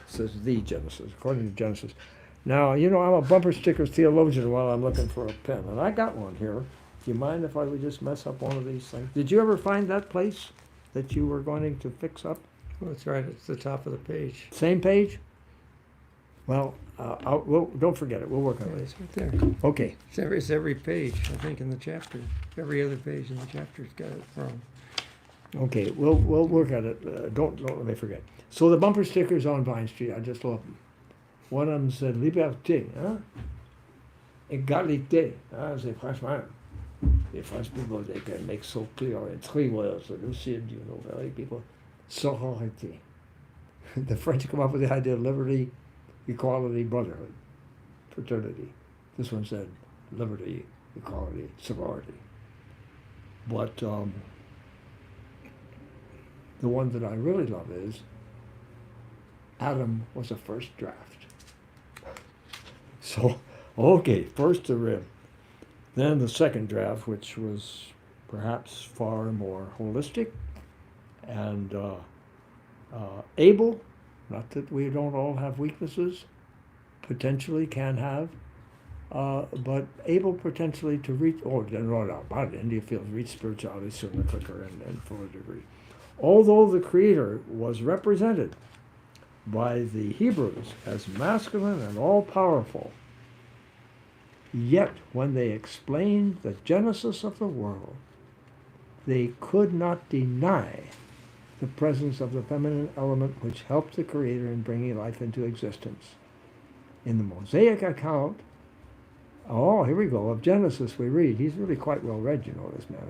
says the Genesis, according to Genesis. Now you know I'm a bumper sticker theologian while I'm looking for a pen, and I got one here. Do you mind if I would just mess up one of these things? Did you ever find that place that you were going to fix up? Well, that's right. It's the top of the page. Same page? Well, don't forget it. We'll work on it. It's right there. Okay. It's every page, I think, in the chapter. Every other page in the chapter's got it wrong. Okay, we'll work at it. Don't let me forget. So the bumper stickers on Vine Street, I just love them. One of them said liberté, hein? Égalité. C'est franchement, les French people, they can make so clear in 3 words, lucid, you know, very people. Sororité. The French come up with the idea of liberty, equality, brotherhood, fraternity. This one said liberty, equality, sorority. But the one that I really love is Adam was a first draft. So, okay, first the rib. Then the second draft, which was perhaps far more holistic and able, not that we don't all have weaknesses, potentially can have, but able potentially to reach, no doubt about it, India feels reach spirituality sooner, quicker, and fuller degree. Although the Creator was represented by the Hebrews as masculine and all-powerful, yet when they explained the genesis of the world, they could not deny the presence of the feminine element which helped the Creator in bringing life into existence. In the Mosaic account, here we go, of Genesis we read, he's really quite well read, you know, this man.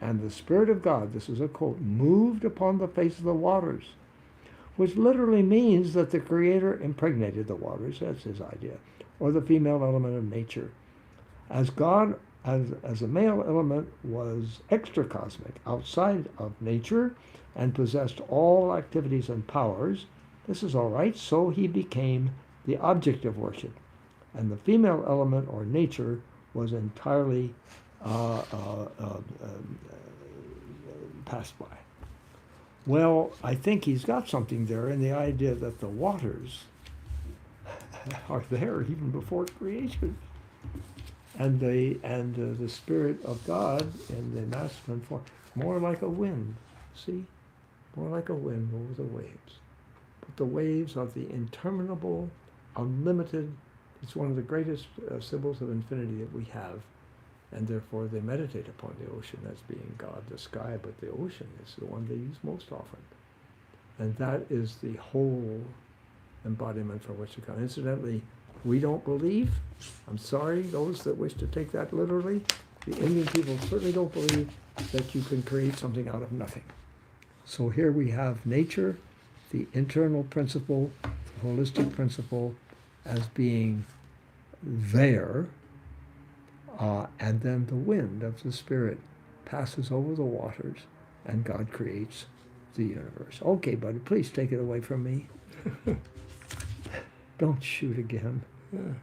And the Spirit of God, this is a quote, moved upon the face of the waters, which literally means that the Creator impregnated the waters, that's his idea, or the female element of nature. As God, as a male element, was extracosmic, outside of nature, and possessed all activities and powers, this is all right, so he became the object of worship. And the female element, or nature, was entirely passed by. Well, I think he's got something there in the idea that the waters are there even before creation. And the Spirit of God in the masculine form, more like a wind, see? More like a wind over the waves. But the waves are the interminable, unlimited, it's one of the greatest symbols of infinity that we have. And therefore they meditate upon the ocean as being God, the sky, but the ocean is the one they use most often. And that is the whole embodiment for which to come. Incidentally, we don't believe, I'm sorry, those that wish to take that literally, the Indian people certainly don't believe that you can create something out of nothing. So here we have nature, the internal principle, the holistic principle, as being there, and then the wind of the Spirit passes over the waters, and God creates the universe. Okay, buddy, please take it away from me. Don't shoot again. Yeah.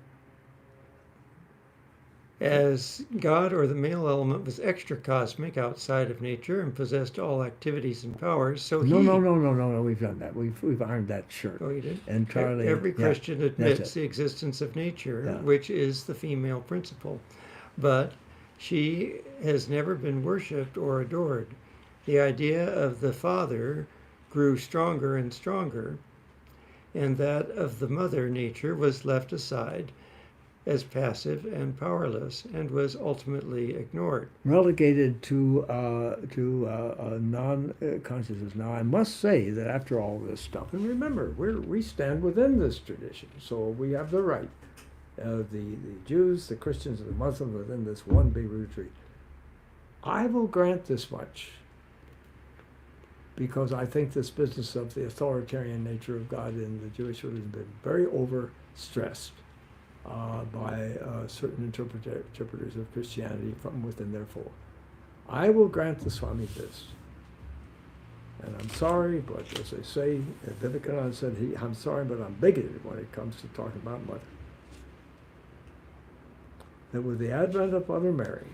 as God or the male element was extra cosmic outside of nature and possessed all activities and powers, so No. We've done that. We've ironed that shirt Oh, you did? entirely. Every Yeah, Christian that's admits it. the existence of nature, Yeah. which is the female principle, but she has never been worshipped or adored. The idea of the father grew stronger and stronger, and that of the mother nature was left aside as passive and powerless, and was ultimately ignored. Relegated to non-consciousness. Now, I must say that after all this stuff, and remember, we stand within this tradition, so we have the right. The Jews, the Christians, and the Muslims within this one big root tree. I will grant this much, because I think this business of the authoritarian nature of God in the Jewish religion has been very overstressed by certain interpreters of Christianity from within their fold. I will grant the Swami this. And I'm sorry, but as they say, Vivekananda said, I'm sorry, but I'm bigoted when it comes to talking about mother. That with the advent of Mother Mary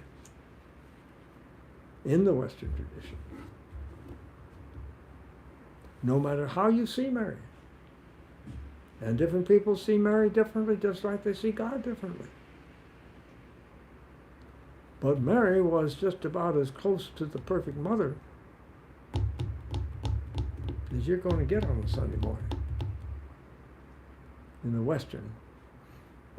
in the Western tradition, no matter how you see Mary, and different people see Mary differently, just like they see God differently. But Mary was just about as close to the perfect mother as you're going to get on a Sunday morning in the Western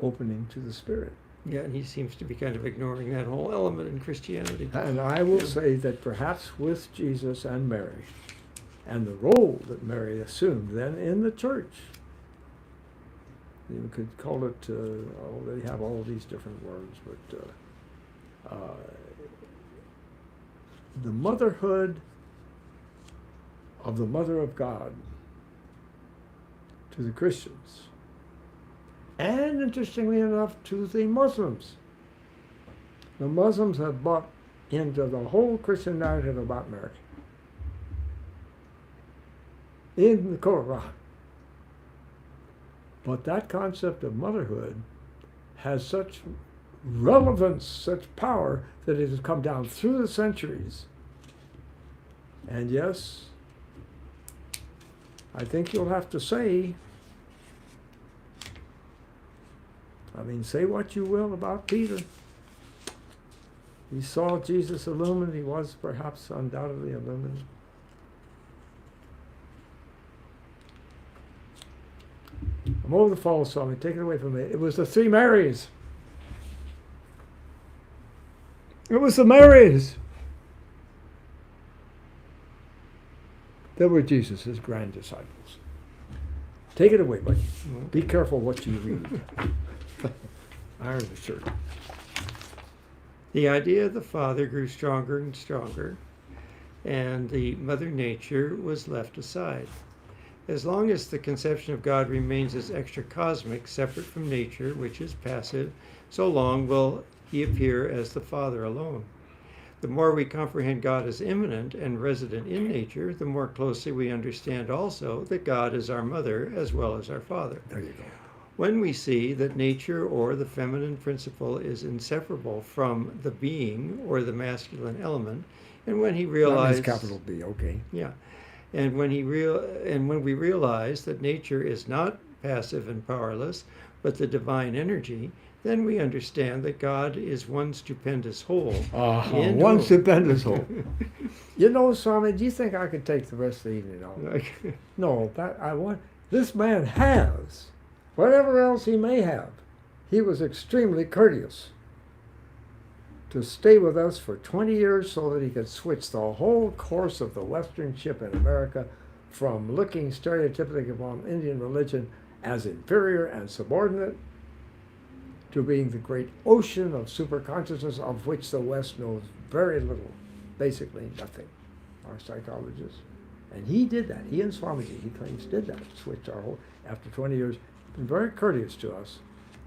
opening to the Spirit. Yeah, and he seems to be kind of ignoring that whole element in Christianity. And I will say that perhaps with Jesus and Mary, and the role that Mary assumed then in the church, you could call it, they have all these different words, but the motherhood of the Mother of God to the Christians, and interestingly enough, to the Muslims. The Muslims have bought into the whole Christian narrative about Mary in the Quran. But that concept of motherhood has such relevance, such power, that it has come down through the centuries. And yes, I think you'll have to say, say what you will about Peter. He saw Jesus illumined. He was perhaps undoubtedly illumined. I'm over the falls, Swami. Take it away from me. It was the three Marys. It was the Marys that were Jesus' grand disciples. Take it away, buddy. Be careful what you read. Iron the shirt. The idea of the father grew stronger and stronger, and the mother nature was left aside. As long as the conception of God remains as extra-cosmic, separate from nature, which is passive, so long will he appear as the Father alone. The more we comprehend God as immanent and resident in nature, the more closely we understand also that God is our mother as well as our Father. There you go. When we see that nature or the feminine principle is inseparable from the being or the masculine element, and when he realizes... That means capital B, okay. Yeah. And when we realize that nature is not passive and powerless, but the divine energy, then we understand that God is one stupendous whole. One stupendous whole. You know, Swami, do you think I could take the rest of the evening off? No, this man has, whatever else he may have, he was extremely courteous to stay with us for 20 years so that he could switch the whole course of the Western ship in America from looking stereotypically upon Indian religion as inferior and subordinate to being the great ocean of superconsciousness of which the West knows very little, basically nothing, our psychologists. And he did that. He and Swamiji, he claims, did that, switched our whole, after 20 years, been very courteous to us.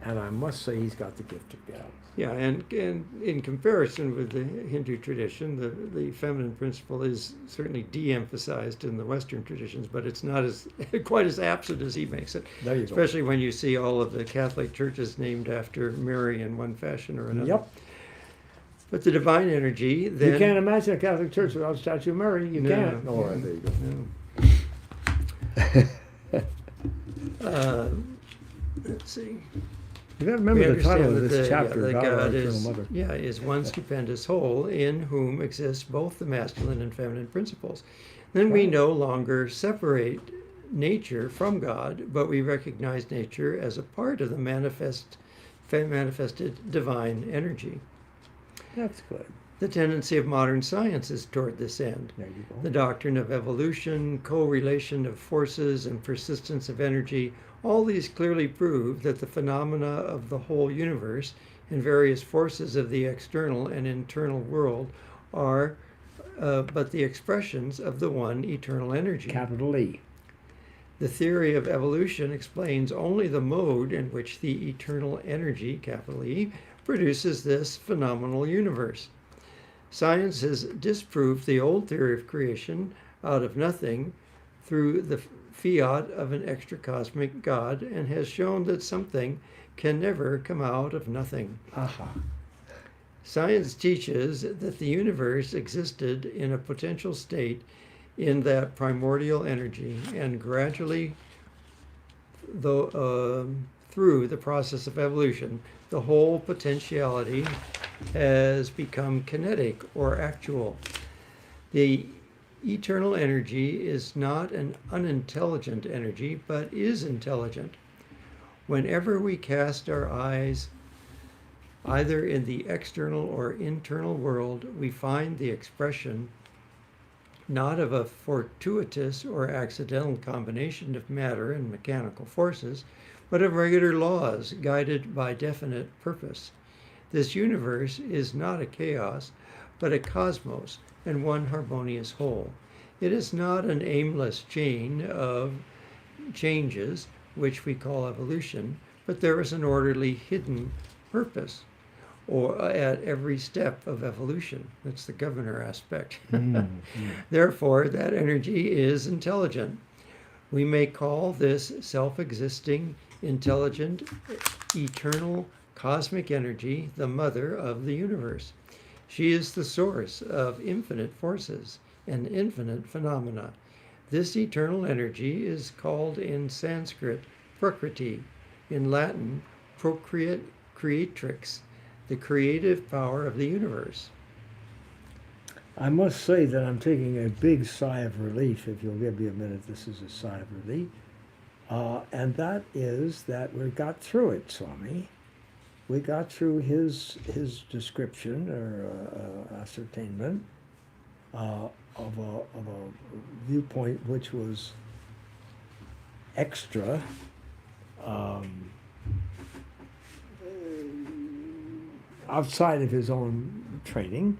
And I must say he's got the gift of gab. Yeah, and in comparison with the Hindu tradition, the feminine principle is certainly de-emphasized in the Western traditions, but it's not as quite as absent as he makes it. There you Especially when you see all of the Catholic churches named after Mary in one fashion or another. Yep. But the divine energy then... You can't imagine a Catholic church without a statue of Mary. You can't. No, There you go. No. Let's see. You got to remember the title of understand this that chapter, that God, our God Eternal is, Mother. is one stupendous whole in whom exist both the masculine and feminine principles. Then we Right. no longer separate nature from God, but we recognize nature as a part of the manifested divine energy. That's good. The tendency of modern science is toward this end. There you go. The doctrine of evolution, correlation of forces, and persistence of energy, all these clearly prove that the phenomena of the whole universe and various forces of the external and internal world are but the expressions of the one eternal energy. Capital E. The theory of evolution explains only the mode in which the eternal energy, capital E, produces this phenomenal universe. Science has disproved the old theory of creation out of nothing through the fiat of an extra-cosmic God and has shown that something can never come out of nothing. Aha. Science teaches that the universe existed in a potential state in that primordial energy and gradually, through the process of evolution, the whole potentiality has become kinetic or actual. The eternal energy is not an unintelligent energy, but is intelligent. Whenever we cast our eyes either in the external or internal world, we find the expression not of a fortuitous or accidental combination of matter and mechanical forces, but of regular laws guided by definite purpose. This universe is not a chaos, but a cosmos and one harmonious whole. It is not an aimless chain of changes, which we call evolution, but there is an orderly hidden purpose or at every step of evolution. That's the governor aspect. Therefore, that energy is intelligent. We may call this self-existing, intelligent, eternal, cosmic energy the mother of the universe. She is the source of infinite forces and infinite phenomena. This eternal energy is called in Sanskrit Prakriti, in Latin Creatrix, the creative power of the universe. I must say that I'm taking a big sigh of relief. If you'll give me a minute, this is a sigh of relief. And that is that we got through it, Swami. We got through his description or ascertainment of a viewpoint which was extra outside of his own training,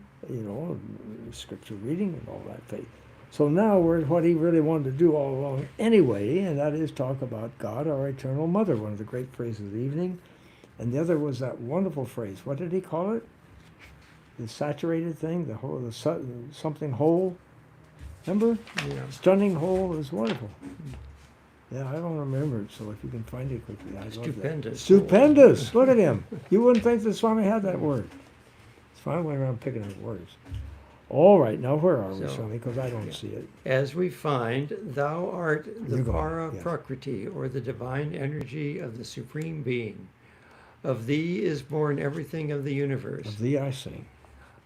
scripture reading and all that faith. So now we're at what he really wanted to do all along anyway, and that is talk about God, our eternal mother, one of the great phrases of the evening. And the other was that wonderful phrase. What did he call it? The saturated thing, something whole. Remember? Yeah. Stunning whole is wonderful. Yeah, I don't remember it, so if you can find it quickly, I'd love that. Stupendous. Stupendous. Look at him. You wouldn't think the Swami had that word. So I went around picking up words. All right, now where are we, So, Swami? Because I don't see it. As we find, thou art the You're going, para yes. prakriti, or the divine energy of the Supreme Being. Of thee is born everything of the universe. Of thee I sing.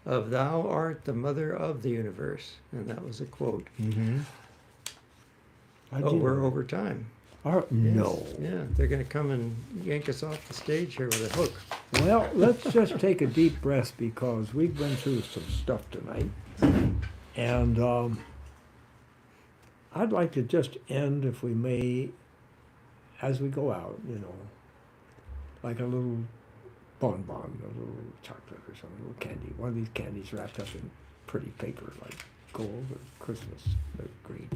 Of thou art the mother of the universe. And that was a quote. Mm-hmm. We're over time. No. Yeah, they're going to come and yank us off the stage here with a hook. Well, let's just take a deep breath because we've been through some stuff tonight. And I'd like to just end, if we may, as we go out, like a little bonbon, a little chocolate or something, a little candy. One of these candies wrapped up in pretty paper like gold or Christmas or green.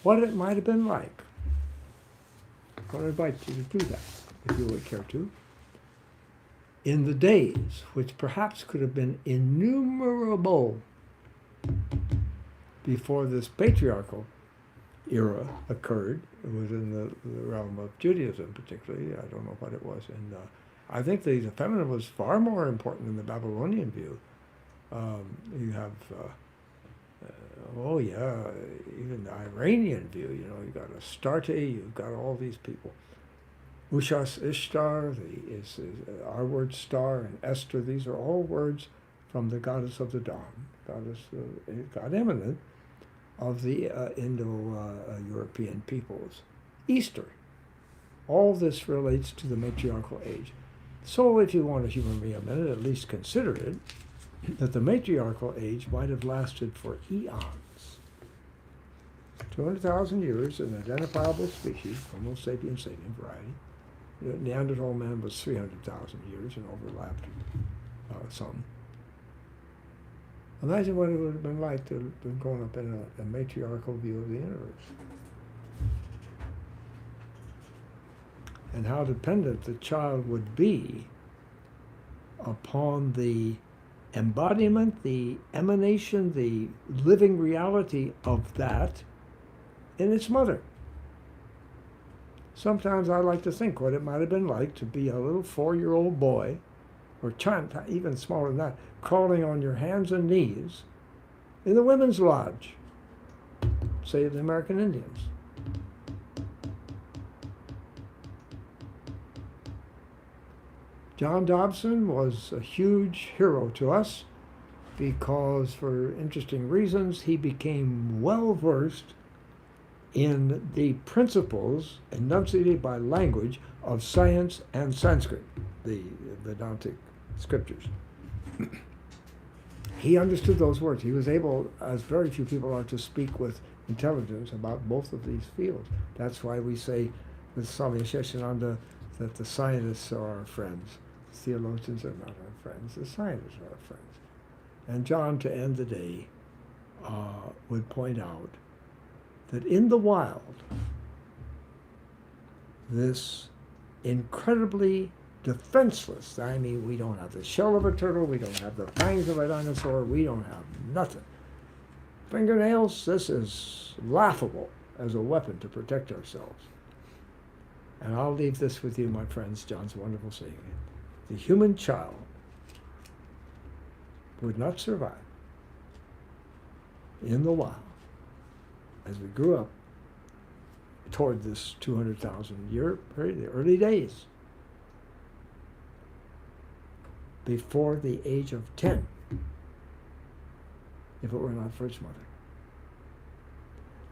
What it might have been like. I want to invite you to do that. if you would care to, in the days which perhaps could have been innumerable before this patriarchal era occurred. It was in the realm of Judaism particularly. I don't know what it was. And I think the feminine was far more important in the Babylonian view. You have, even the Iranian view, you've got Astarte, you've got all these people. Ushas Ishtar is our word star, and Esther, these are all words from the goddess of the dawn, god eminent of the Indo-European peoples. Easter. All this relates to the matriarchal age. So if you want to humor me a minute, at least consider it, that the matriarchal age might have lasted for eons. 200,000 years, an identifiable species, Homo sapiens sapien variety. Neanderthal man was 300,000 years and overlapped some. Imagine what it would have been like to have been growing up in a matriarchal view of the universe. And how dependent the child would be upon the embodiment, the emanation, the living reality of that in its mother. Sometimes I like to think what it might have been like to be a little 4-year-old boy, or child, even smaller than that, crawling on your hands and knees in the women's lodge, say the American Indians. John Dobson was a huge hero to us because, for interesting reasons, he became well versed in the principles enunciated by language of science and Sanskrit, the Vedantic scriptures. He understood those words. He was able, as very few people are, to speak with intelligence about both of these fields. That's why we say with Swami Abhedananda that the scientists are our friends. The theologians are not our friends. The scientists are our friends. And John, to end the day, would point out that in the wild, this incredibly defenseless, I mean, we don't have the shell of a turtle, we don't have the fangs of a dinosaur, we don't have nothing. Fingernails, this is laughable as a weapon to protect ourselves. And I'll leave this with you, my friends, John's wonderful saying. The human child would not survive in the wild as we grew up toward this 200,000 year period, the early days, before the age of 10, if it were not for its mother.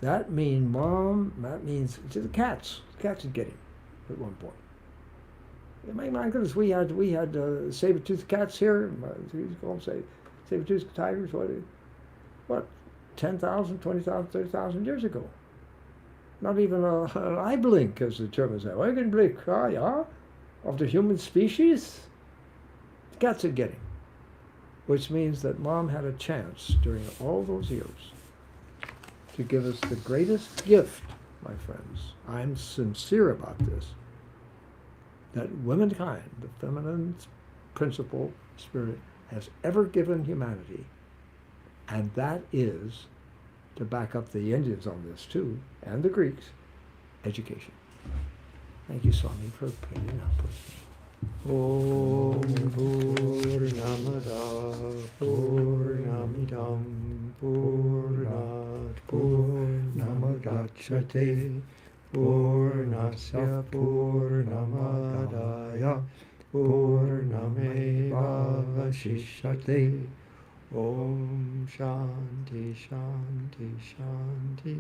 That means to the cats. The cats would get him at one point. My goodness, we had saber-toothed cats here. We used to call them saber-toothed tigers. What? 10,000, 20,000, 30,000 years ago. Not even an eye blink, as the Germans say. Augenblick, ja, of the human species. The cats would get him. Which means that Mom had a chance during all those years to give us the greatest gift, my friends. I'm sincere about this. That womankind, the feminine principle, spirit, has ever given humanity. And that is, to back up the Indians on this too, and the Greeks, education. Thank you, Swami, for putting up with me. Om Purnamada Purnamidam Purnat Purnamadachyate Purnasya Purnamadaya Purnameva Vashishyate. Om Shanti Shanti Shanti.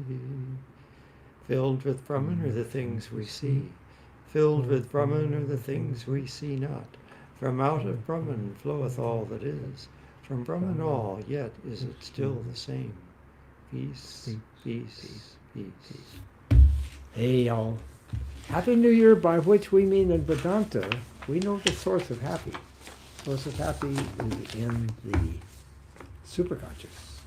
Filled with Brahman are the things we see. Filled with Brahman are the things we see not. From out of Brahman floweth all that is. From Brahman all, yet is it still the same. Peace, peace, peace. Hey, y'all. Happy New Year, by which we mean in Vedanta, we know the source of happy. The source of happy is in the superconscious.